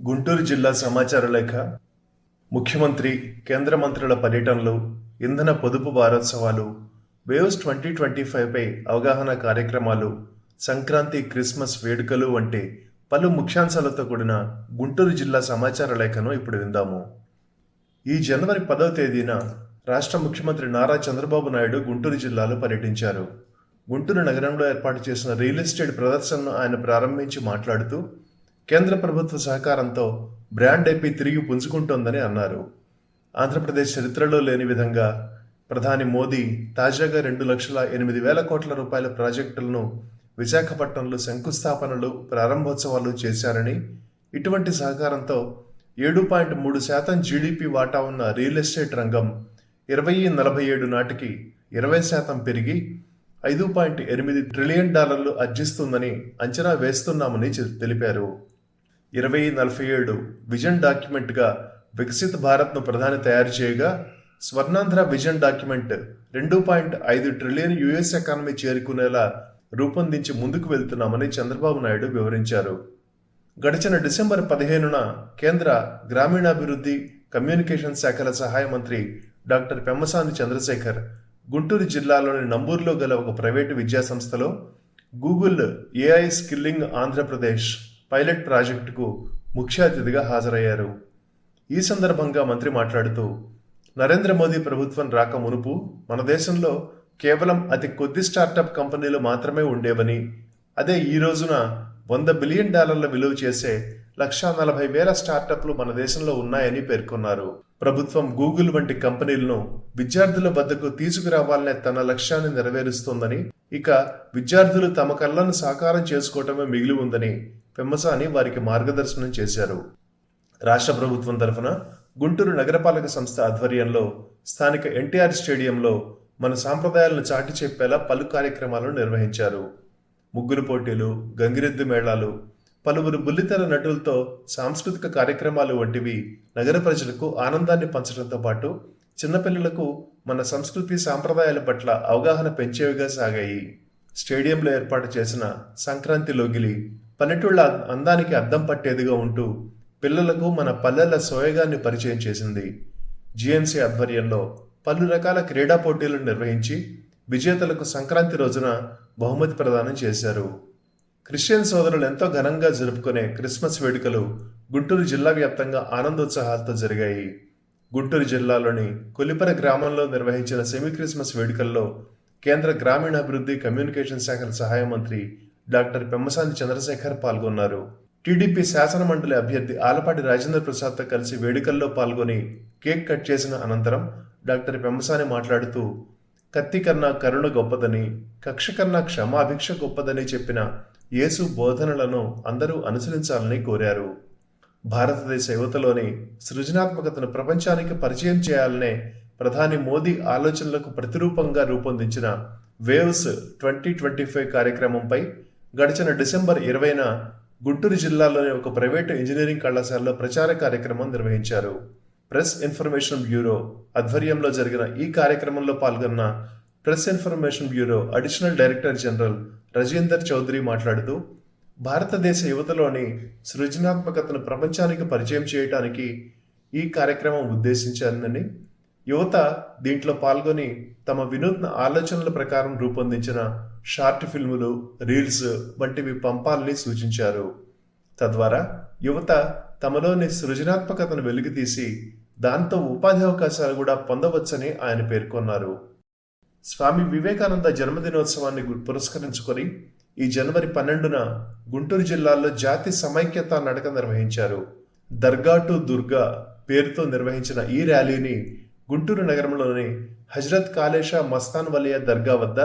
గుంటూరు జిల్లా సమాచార లేఖ. ముఖ్యమంత్రి, కేంద్ర మంత్రుల పర్యటనలు, ఇంధన పొదుపు వారోత్సవాలు, వేవ్స్ 2025పై అవగాహన కార్యక్రమాలు, సంక్రాంతి, క్రిస్మస్ వేడుకలు వంటి పలు ముఖ్యాంశాలతో కూడిన గుంటూరు జిల్లా సమాచార లేఖను ఇప్పుడు విందాము. ఈ జనవరి 10వ తేదీన రాష్ట్ర ముఖ్యమంత్రి నారా చంద్రబాబు నాయుడు గుంటూరు జిల్లాలో పర్యటించారు. గుంటూరు నగరంలో ఏర్పాటు చేసిన రియల్ ఎస్టేట్ ప్రదర్శనను ఆయన ప్రారంభించి మాట్లాడుతూ కేంద్ర ప్రభుత్వ సహకారంతో బ్రాండ్ ఏపీ తిరిగి పుంజుకుంటోందని అన్నారు. ఆంధ్రప్రదేశ్ చరిత్రలో లేని విధంగా ప్రధాని మోదీ తాజాగా 2,08,000 కోట్ల రూపాయల ప్రాజెక్టులను విశాఖపట్నంలో శంకుస్థాపనలు, ప్రారంభోత్సవాలు చేశారని, ఇటువంటి సహకారంతో 7.3% జీడీపీ వాటా ఉన్న రియల్ ఎస్టేట్ రంగం 2047 నాటికి 20% పెరిగి $5.8 ట్రిలియన్ ఆర్జిస్తుందని అంచనా వేస్తున్నామని తెలిపారు. 2047 విజన్ డాక్యుమెంట్గా వికసిత భారత్ను ప్రధాని తయారు చేయగా, Swarnandhra vision document 2.5 trillion US economy చేరుకునేలా రూపొందించి ముందుకు వెళ్తున్నామని చంద్రబాబు నాయుడు వివరించారు. గడిచిన డిసెంబర్ 15న కేంద్ర గ్రామీణాభివృద్ధి, కమ్యూనికేషన్ శాఖల సహాయ మంత్రి డాక్టర్ పెమ్మసాని చంద్రశేఖర్ గుంటూరు జిల్లాలోని నంబూరులో గల ఒక ప్రైవేటు విద్యాసంస్థలో Google AI skilling Andhra Pradesh pilot ప్రాజెక్టుకు ముఖ్య అతిథిగా హాజరయ్యారు. ఈ సందర్భంగా మంత్రి మాట్లాడుతూ, నరేంద్ర మోదీ ప్రభుత్వం రాక మునుపు మన దేశంలో కేవలం అతి కొద్ది స్టార్టప్ కంపెనీలు మాత్రమే ఉండేవని, అదే ఈ రోజున $100 బిలియన్ విలువ చేసే 140,000 స్టార్టప్లు మన దేశంలో ఉన్నాయని పేర్కొన్నారు. ప్రభుత్వం గూగుల్ వంటి కంపెనీలను విద్యార్థుల వద్దకు తీసుకురావాలనే తన లక్ష్యాన్ని నెరవేరుస్తోందని, ఇక విద్యార్థులు తమ కళ్ళను సాకారం చేసుకోవటమే మిగిలి ఉందని పెమ్మసాని వారికి మార్గదర్శనం చేశారు. రాష్ట్ర ప్రభుత్వం తరఫున గుంటూరు నగరపాలక సంస్థ ఆధ్వర్యంలో స్థానిక ఎన్టీఆర్ స్టేడియంలో మన సాంప్రదాయాలను చాటి చెప్పేలా పలు కార్యక్రమాలను నిర్వహించారు. ముగ్గురు పోటీలు, గంగిరెద్దు మేళాలు, పలువురు బుల్లితెర నటులతో సాంస్కృతిక కార్యక్రమాలు వంటివి నగర ప్రజలకు ఆనందాన్ని పంచడంతో పాటు చిన్నపిల్లలకు మన సంస్కృతి సాంప్రదాయాల పట్ల అవగాహన పెంచేవిగా సాగాయి. స్టేడియంలో ఏర్పాటు చేసిన సంక్రాంతి లోగిలి పల్లెటూళ్ల అందానికి అద్దం పట్టేదిగా ఉంటూ పిల్లలకు మన పల్లెల సోయగాన్ని పరిచయం చేసింది. జిఎంసీ ఆధ్వర్యంలో పలు రకాల క్రీడా పోటీలను నిర్వహించి విజేతలకు సంక్రాంతి రోజున బహుమతి ప్రదానం చేశారు. క్రిస్టియన్ సోదరులు ఎంతో ఘనంగా జరుపుకునే క్రిస్మస్ వేడుకలు గుంటూరు జిల్లా వ్యాప్తంగా ఆనందోత్సాహాలతో జరిగాయి. గుంటూరు జిల్లాలోని కొలిపర గ్రామంలో నిర్వహించిన సెమీ క్రిస్మస్ వేడుకల్లో కేంద్ర గ్రామీణాభివృద్ధి, కమ్యూనికేషన్ శాఖల సహాయ మంత్రి డాక్టర్ పెమ్మసాని చంద్రశేఖర్ పాల్గొన్నారు. టీడీపీ శాసన మండలి అభ్యర్థి ఆలపాటి రాజేంద్ర ప్రసాద్తో కలిసి వేడుకల్లో పాల్గొని కేక్ కట్ చేసిన అనంతరం డాక్టర్ పెమ్మసాని మాట్లాడుతూ, కత్తి కన్నా కరుణ గొప్పదని, కక్ష కన్నా క్షమాభిక్ష గొప్పదని చెప్పిన యేసు బోధనలను అందరూ అనుసరించాలని కోరారు. భారతదేశ యువతలోని సృజనాత్మకతను ప్రపంచానికి పరిచయం చేయాలనే ప్రధాని మోదీ ఆలోచనలకు ప్రతిరూపంగా రూపొందించిన వేవ్స్ 2025 కార్యక్రమంపై గడిచిన డిసెంబర్ 20న గుంటూరు జిల్లాలోని ఒక ప్రైవేటు ఇంజనీరింగ్ కళాశాలలో ప్రచార కార్యక్రమం నిర్వహించారు. ప్రెస్ ఇన్ఫర్మేషన్ బ్యూరో ఆధ్వర్యంలో జరిగిన ఈ కార్యక్రమంలో పాల్గొన్న press information bureau additional director general Rajinder Chaudhary మాట్లాడుతూ, భారతదేశ యువతలోని సృజనాత్మకతను ప్రపంచానికి పరిచయం చేయడానికి ఈ కార్యక్రమం ఉద్దేశించాలని, యువత దీంట్లో పాల్గొని తమ వినూత్న ఆలోచనల ప్రకారం రూపొందించిన షార్ట్ ఫిల్ములు, రీల్స్ వంటివి పంపాలని సూచించారు. తద్వారా యువత తమలోని సృజనాత్మకతను వెలికితీసి దాంతో ఉపాధి అవకాశాలు కూడా పొందవచ్చని ఆయన పేర్కొన్నారు. స్వామి వివేకానంద జన్మదినోత్సవాన్ని పురస్కరించుకొని ఈ జనవరి 12న గుంటూరు జిల్లాలో జాతి సమైక్యత నడక నిర్వహించారు. దర్గా టు దుర్గా పేరుతో నిర్వహించిన ఈ ర్యాలీని గుంటూరు నగరంలోని హజ్రత్ కాలేషా మస్తాన్ వలియా దర్గా వద్ద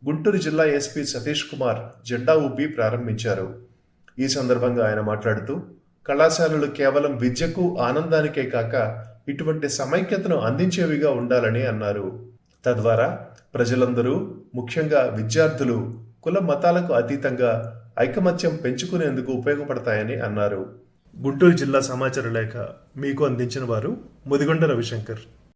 గుంటూరు జిల్లా ఎస్పీ సతీష్ కుమార్ జెండా ఊపి ప్రారంభించారు. ఈ సందర్భంగా ఆయన మాట్లాడుతూ, కళాశాలలు కేవలం విద్యకు, ఆనందానికే కాక ఇటువంటి సమైక్యతను అందించేవిగా ఉండాలని అన్నారు. తద్వారా ప్రజలందరూ, ముఖ్యంగా విద్యార్థులు, కుల మతాలకు అతీతంగా ఐకమత్యం పెంచుకునేందుకు ఉపయోగపడతాయని అన్నారు. గుంటూరు జిల్లా సమాచార లేఖ మీకు అందించిన వారు ముదిగొండ రవిశంకర్.